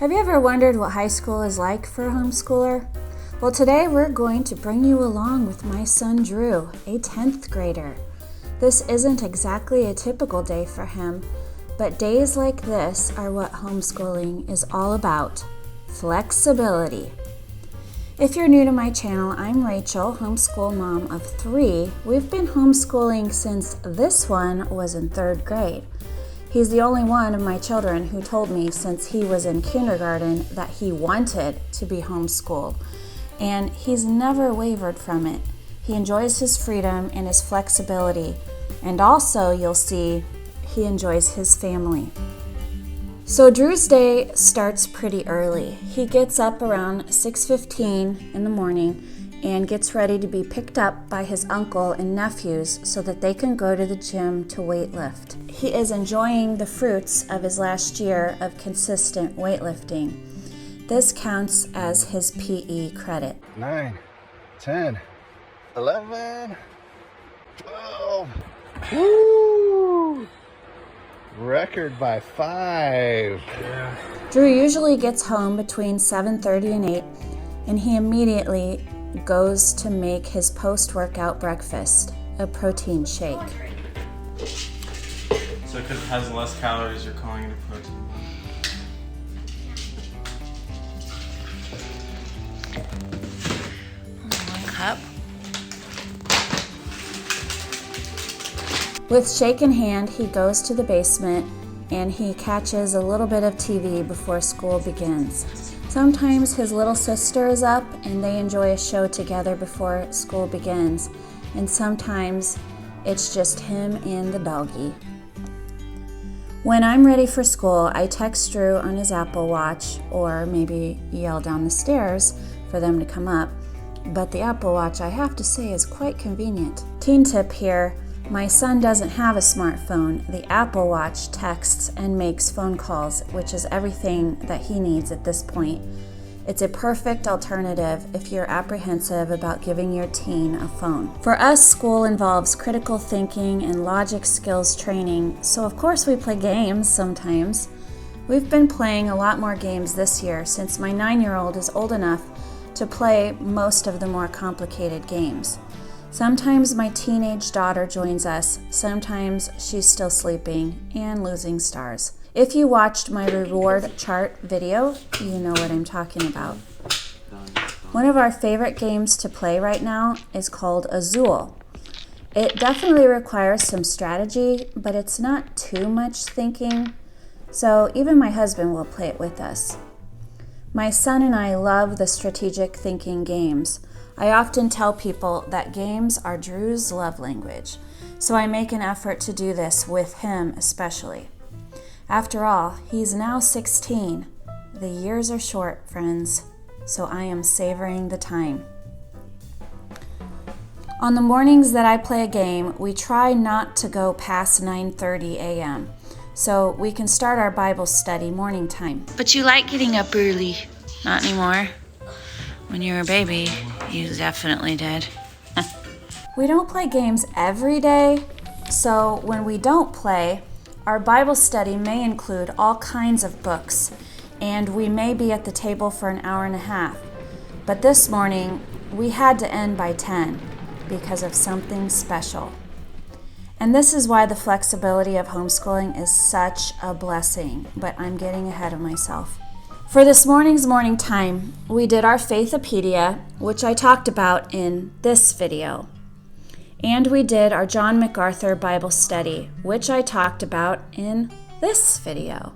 Have you ever wondered what high school is like for a homeschooler? Well, today we're going to bring you along with my son Drew, a 10th grader. This isn't exactly a typical day for him, but days like this are what homeschooling is all about: flexibility. If you're new to my channel, I'm Rachel, homeschool mom of 3. We've been homeschooling since this one was in 3rd grade. He's the only one of my children who told me since he was in kindergarten that he wanted to be homeschooled, and he's never wavered from it. He enjoys his freedom and his flexibility, and also you'll see he enjoys his family. So Drew's day starts pretty early. He gets up around 6:15 in the morning and gets ready to be picked up by his uncle and nephews so that they can go to the gym to weightlift. He is enjoying the fruits of his last year of consistent weightlifting. This counts as his PE credit. 9, 10, 11, 12. Woo! Record by 5. Yeah. Drew usually gets home between 7:30 and 8, and he immediately goes to make his post-workout breakfast, a protein shake. So because it has less calories, you're calling it a protein. One cup. With shake in hand, he goes to the basement and he catches a little bit of TV before school begins. Sometimes his little sister is up and they enjoy a show together before school begins, and sometimes it's just him and the doggy. When I'm ready for school, I text Drew on his Apple Watch, or maybe yell down the stairs for them to come up, but the Apple Watch, I have to say, is quite convenient. Teen tip here: my son doesn't have a smartphone. The Apple Watch texts and makes phone calls, which is everything that he needs at this point. It's a perfect alternative if you're apprehensive about giving your teen a phone. For us, school involves critical thinking and logic skills training, so of course we play games sometimes. We've been playing a lot more games this year since my 9-year-old is old enough to play most of the more complicated games. Sometimes my teenage daughter joins us, sometimes she's still sleeping and losing stars. If you watched my reward chart video, you know what I'm talking about. One of our favorite games to play right now is called Azul. It definitely requires some strategy, but it's not too much thinking, so even my husband will play it with us. My son and I love the strategic thinking games. I often tell people that games are Drew's love language, so I make an effort to do this with him especially. After all, he's now 16. The years are short, friends, so I am savoring the time. On the mornings that I play a game, we try not to go past 9:30 a.m., so we can start our Bible study morning time. But you like getting up early. Not anymore. When you were a baby, you definitely did. We don't play games every day, so when we don't play, our Bible study may include all kinds of books, and we may be at the table for an hour and a half. But this morning, we had to end by 10 because of something special. And this is why the flexibility of homeschooling is such a blessing, but I'm getting ahead of myself. For this morning's morning time, we did our Faithopedia, which I talked about in this video. And we did our John MacArthur Bible study, which I talked about in this video.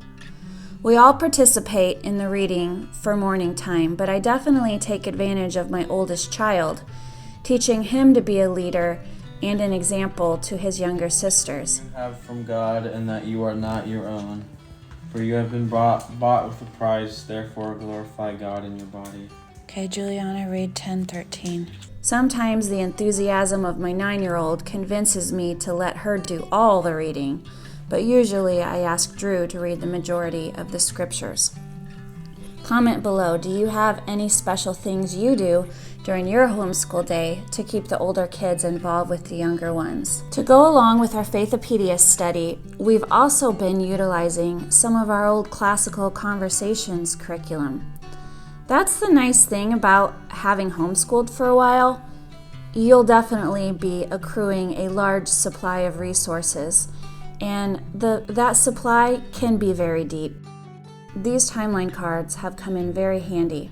We all participate in the reading for morning time, but I definitely take advantage of my oldest child, teaching him to be a leader and an example to his younger sisters. You have from God, and that you are not your own. For you have been bought with a price, therefore glorify God in your body. Okay, Juliana, read 10:13. Sometimes the enthusiasm of my 9-year-old convinces me to let her do all the reading, but usually I ask Drew to read the majority of the scriptures. Comment below, do you have any special things you do during your homeschool day to keep the older kids involved with the younger ones? To go along with our Faithopedia study, we've also been utilizing some of our old classical conversations curriculum. That's the nice thing about having homeschooled for a while. You'll definitely be accruing a large supply of resources, and that supply can be very deep. These timeline cards have come in very handy.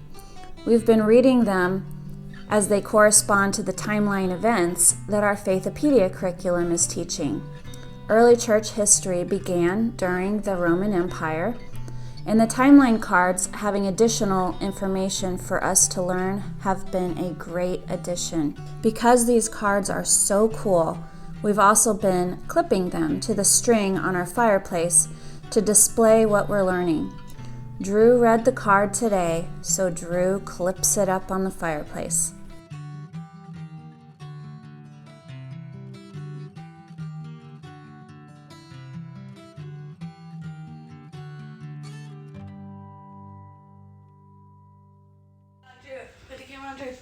We've been reading them as they correspond to the timeline events that our Faithopedia curriculum is teaching. Early church history began during the Roman Empire, and the timeline cards, having additional information for us to learn, have been a great addition. Because these cards are so cool, we've also been clipping them to the string on our fireplace to display what we're learning. Drew read the card today, so Drew clips it up on the fireplace. Put the camera on Drew.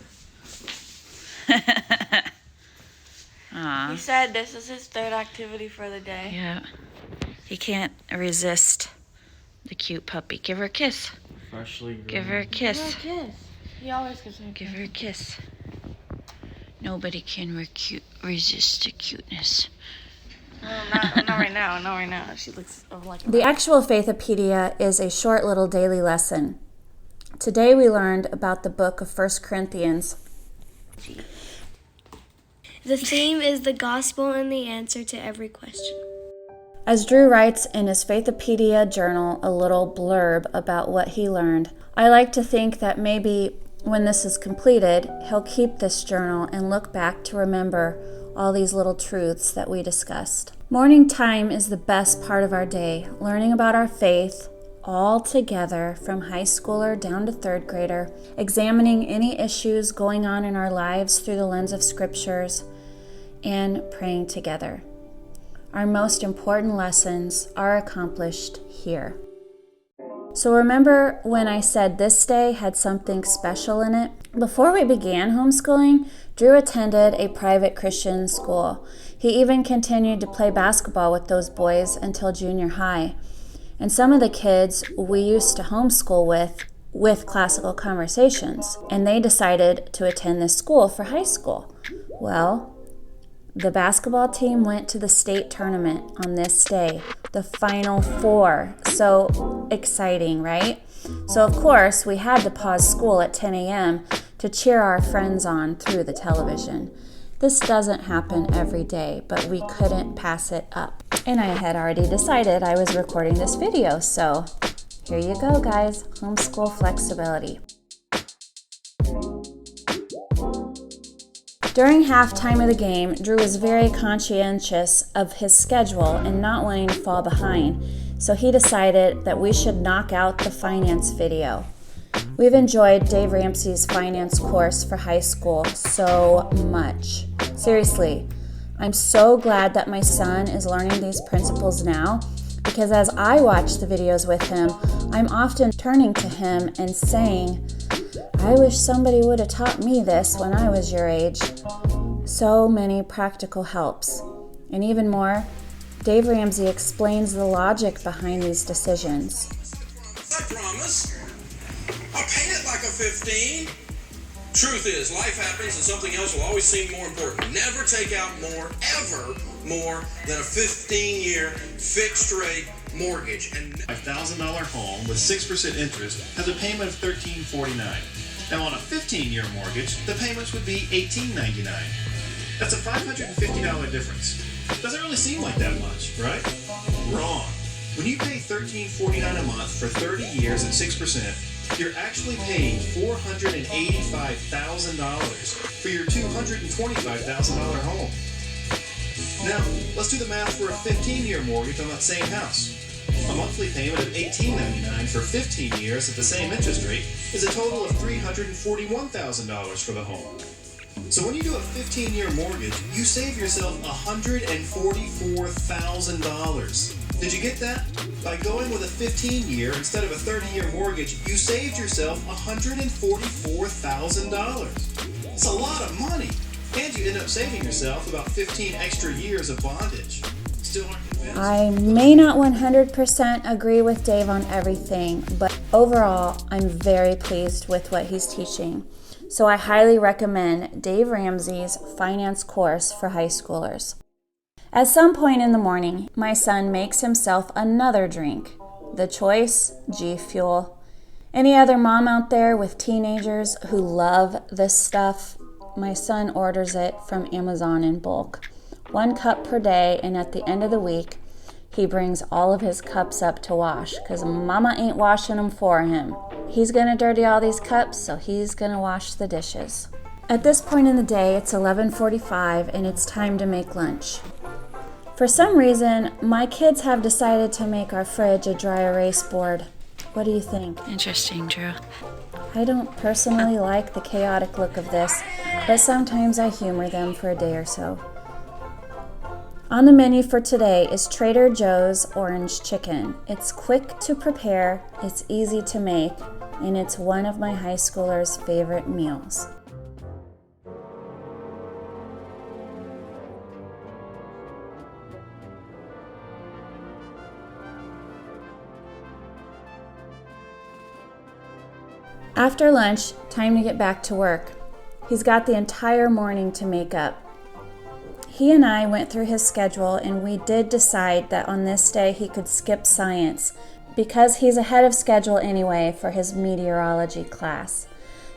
He said this is his third activity for the day. Yeah, he can't resist the cute puppy. Give her a kiss. Freshly groomed. Give her a kiss. Give her a kiss. He always gives her a Give kiss. her a kiss. Nobody can resist the cuteness. Not right now. Not right now. She looks like The actual Faithopedia is a short little daily lesson. Today we learned about the book of 1 Corinthians. The theme is the gospel and the answer to every question. As Drew writes in his Faithopedia journal a little blurb about what he learned, I like to think that maybe when this is completed, he'll keep this journal and look back to remember all these little truths that we discussed. Morning time is the best part of our day, learning about our faith, all together from high schooler down to third grader, examining any issues going on in our lives through the lens of scriptures, and praying together. Our most important lessons are accomplished here. So remember when I said this day had something special in it? Before we began homeschooling, Drew attended a private Christian school. He even continued to play basketball with those boys until junior high. And some of the kids we used to homeschool with classical conversations, and they decided to attend this school for high school. Well, the basketball team went to the state tournament on this day, the Final Four. So exciting, right? So of course, we had to pause school at 10 a.m. to cheer our friends on through the television. This doesn't happen every day, but we couldn't pass it up. And I had already decided I was recording this video, so here you go, guys. Homeschool flexibility. During halftime of the game, Drew was very conscientious of his schedule and not wanting to fall behind, so he decided that we should knock out the finance video. We've enjoyed Dave Ramsey's finance course for high school so much. Seriously, I'm so glad that my son is learning these principles now, because as I watch the videos with him, I'm often turning to him and saying, I wish somebody would have taught me this when I was your age. So many practical helps. And even more, Dave Ramsey explains the logic behind these decisions. I promise. I'll pay it like a 15. Truth is, life happens and something else will always seem more important. Never take out ever more than a 15-year fixed rate mortgage. And a $1,000 home with 6% interest has a payment of $1,349. Now on a 15-year mortgage, the payments would be $1,899. That's a $550 difference. Doesn't really seem like that much, right? Wrong. When you pay $1,349 a month for 30 years at 6%, you're actually paying $485,000 for your $225,000 home. Now, let's do the math for a 15-year mortgage on that same house. A monthly payment of $1,899 for 15 years at the same interest rate is a total of $341,000 for the home. So when you do a 15-year mortgage, you save yourself $144,000. Did you get that? By going with a 15-year instead of a 30-year mortgage, you saved yourself $144,000. It's a lot of money. And you end up saving yourself about 15 extra years of bondage. Still aren't convinced? I may not 100% agree with Dave on everything, but overall, I'm very pleased with what he's teaching. So I highly recommend Dave Ramsey's finance course for high schoolers. At some point in the morning, my son makes himself another drink. The choice, G Fuel. Any other mom out there with teenagers who love this stuff? My son orders it from Amazon in bulk. 1 cup per day, and at the end of the week, he brings all of his cups up to wash because mama ain't washing them for him. He's gonna dirty all these cups, so he's gonna wash the dishes. At this point in the day, it's 11:45 and it's time to make lunch. For some reason, my kids have decided to make our fridge a dry erase board. What do you think? Interesting, Drew. I don't personally like the chaotic look of this, but sometimes I humor them for a day or so. On the menu for today is Trader Joe's orange chicken. It's quick to prepare, it's easy to make, and it's one of my high schoolers' favorite meals. After lunch, time to get back to work. He's got the entire morning to make up. He and I went through his schedule and we did decide that on this day he could skip science because he's ahead of schedule anyway for his meteorology class.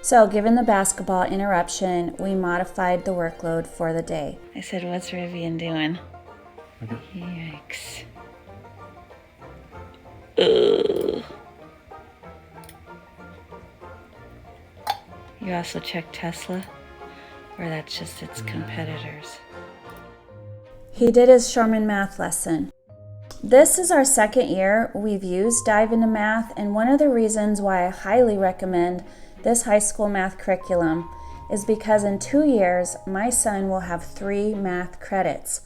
So given the basketball interruption, we modified the workload for the day. I said, what's Rivian doing? Yikes. Ugh. You also check Tesla? Or that's just its competitors? He did his Shormann math lesson. This is our second year we've used Dive into Math, and one of the reasons why I highly recommend this high school math curriculum is because in 2 years, my son will have 3 math credits.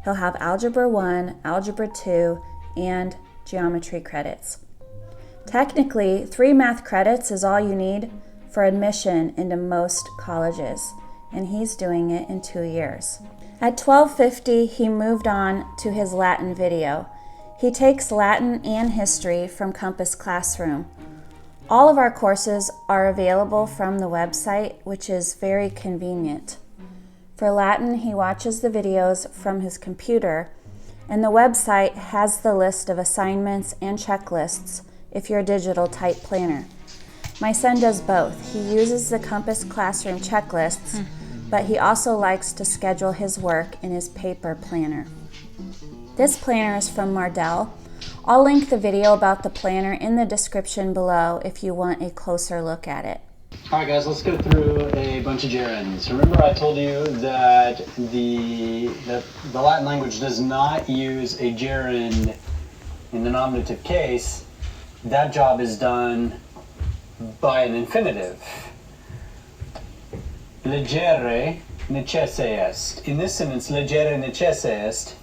He'll have Algebra 1, Algebra 2, and Geometry credits. Technically, 3 math credits is all you need for admission into most colleges, and he's doing it in 2 years. At 12:50, he moved on to his Latin video. He takes Latin and history from Compass Classroom. All of our courses are available from the website, which is very convenient. For Latin, he watches the videos from his computer, and the website has the list of assignments and checklists if you're a digital type planner. My son does both. He uses the Compass Classroom checklists, but he also likes to schedule his work in his paper planner. This planner is from Mardell. I'll link the video about the planner in the description below if you want a closer look at it. Alright guys, let's go through a bunch of gerunds. Remember I told you that the Latin language does not use a gerund in the nominative case. That job is done by an infinitive. Legere necesse est. In this sentence, legere necesse est,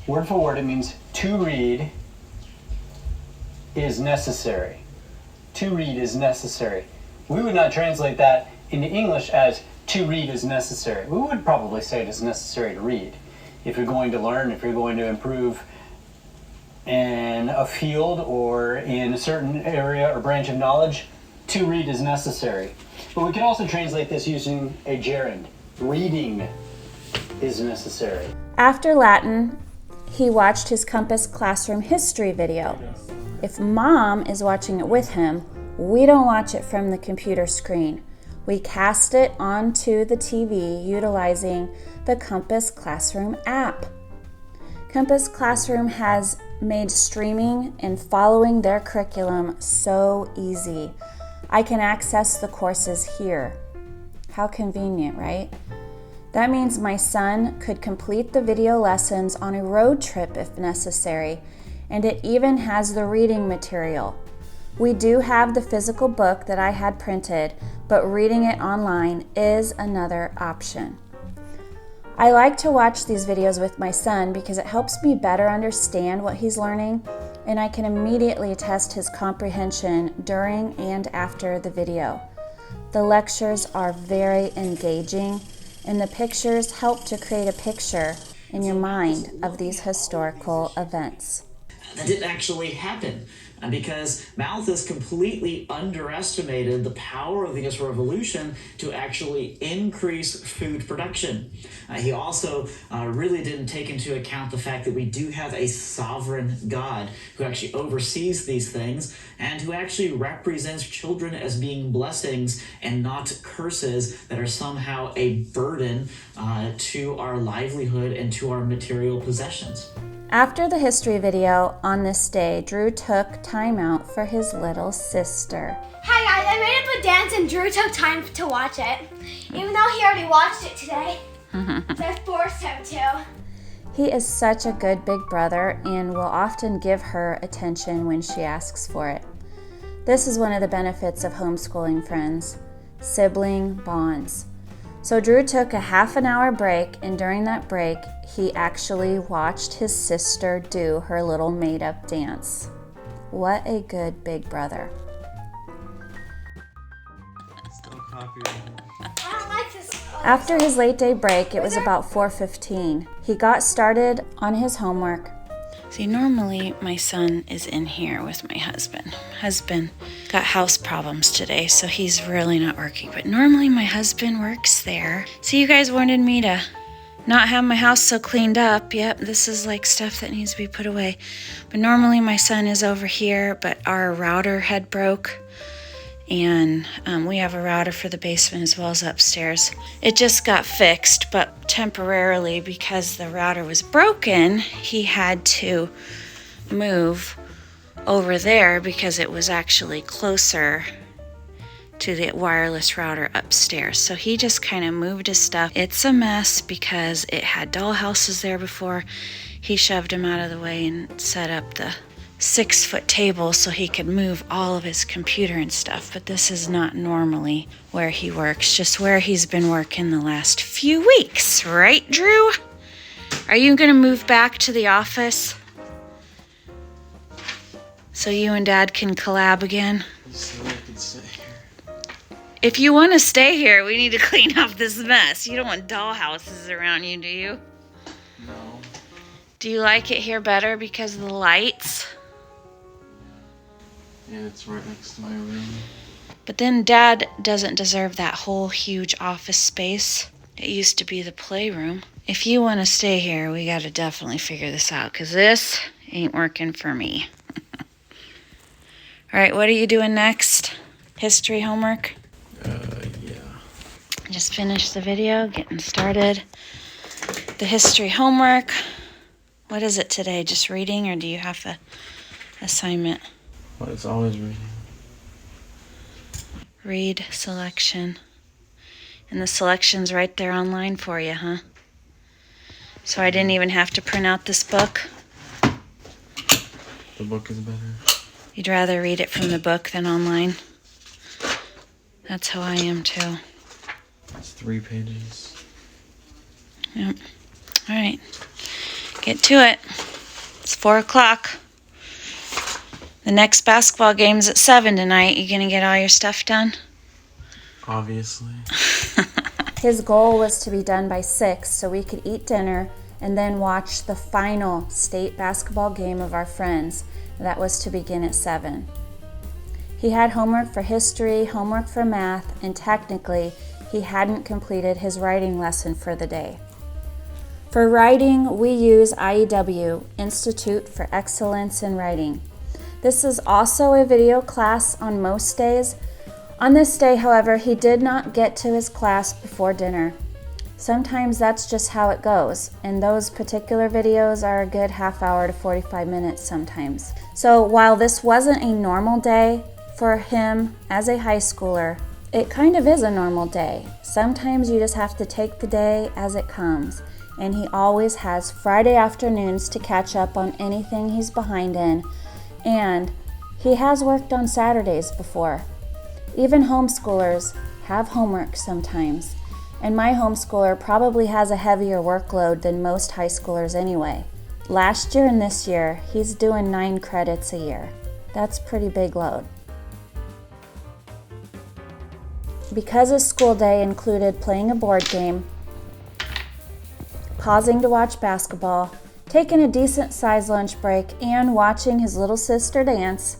word for word, it means to read is necessary. To read is necessary. We would not translate that into English as to read is necessary. We would probably say it is necessary to read. If you're going to learn, if you're going to improve in a field or in a certain area or branch of knowledge, to read is necessary. But we can also translate this using a gerund. Reading is necessary. After Latin, he watched his Compass Classroom history video. If mom is watching it with him, we don't watch it from the computer screen. We cast it onto the TV utilizing the Compass Classroom app. Compass Classroom has made streaming and following their curriculum so easy. I can access the courses here. How convenient, right? That means my son could complete the video lessons on a road trip if necessary, and it even has the reading material. We do have the physical book that I had printed, but reading it online is another option. I like to watch these videos with my son because it helps me better understand what he's learning, and I can immediately test his comprehension during and after the video. The lectures are very engaging, and the pictures help to create a picture in your mind of these historical events. That didn't actually happen, because Malthus completely underestimated the power of the Industrial Revolution to actually increase food production. He also really didn't take into account the fact that we do have a sovereign God who actually oversees these things and who actually represents children as being blessings and not curses that are somehow a burden to our livelihood and to our material possessions. After the history video on this day, Drew took time out for his little sister. Hi guys, I made up a dance and Drew took time to watch it, even though he already watched it today. So I forced him to. He is such a good big brother and will often give her attention when she asks for it. This is one of the benefits of homeschooling, friends. Sibling bonds. So Drew took a half an hour break, and during that break, he actually watched his sister do her little made-up dance. What a good big brother. I don't like this. After his late day break, it was about 4:15. He got started on his homework. See, normally my son is in here with my husband. Husband got house problems today, so he's really not working. But normally my husband works there. See, you guys wanted me to not have my house so cleaned up. Yep, this is like stuff that needs to be put away. But normally my son is over here, but our router had broke. And we have a router for the basement as well as upstairs. It just got fixed, but temporarily because the router was broken, he had to move over there because it was actually closer to the wireless router upstairs. So he just kind of moved his stuff. It's a mess because it had dollhouses there before. He shoved them out of the way and set up the 6-foot table so he could move all of his computer and stuff. But this is not normally where he works, just where he's been working the last few weeks. Right, Drew? Are you gonna move back to the office so you and Dad can collab again? So I can sit here. If you want to stay here, we need to clean up this mess. You don't want dollhouses around you, do you? No. Do you like it here better because of the lights? Yeah, it's right next to my room. But then Dad doesn't deserve that whole huge office space. It used to be the playroom. If you want to stay here, we got to definitely figure this out, because this ain't working for me. All right, what are you doing next? History homework? Yeah. Just finished the video, getting started. The history homework. What is it today? Just reading, or do you have the assignment? Well, it's always reading. Read selection. And the selection's right there online for you, huh? So I didn't even have to print out this book? The book is better. You'd rather read it from the book than online? That's how I am too. It's 3 pages. Yep. All right. Get to it. It's 4 o'clock. The next basketball game's at 7 tonight. You gonna get all your stuff done? Obviously. His goal was to be done by 6 so we could eat dinner and then watch the final state basketball game of our friends. That was to begin at 7. He had homework for history, homework for math, and technically he hadn't completed his writing lesson for the day. For writing, we use IEW, Institute for Excellence in Writing. This is also a video class on most days. On this day, however, he did not get to his class before dinner. Sometimes that's just how it goes, and those particular videos are a good half hour to 45 minutes sometimes. So while this wasn't a normal day for him as a high schooler, it kind of is a normal day. Sometimes you just have to take the day as it comes, and he always has Friday afternoons to catch up on anything he's behind in, and he has worked on Saturdays before. Even homeschoolers have homework sometimes, and my homeschooler probably has a heavier workload than most high schoolers anyway. Last year and this year, he's doing 9 credits a year. That's a pretty big load. Because his school day included playing a board game, pausing to watch basketball, taking a decent-sized lunch break, and watching his little sister dance,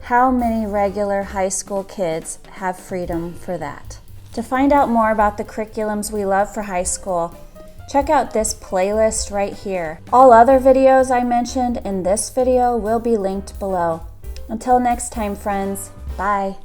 how many regular high school kids have freedom for that? To find out more about the curriculums we love for high school, check out this playlist right here. All other videos I mentioned in this video will be linked below. Until next time, friends, bye.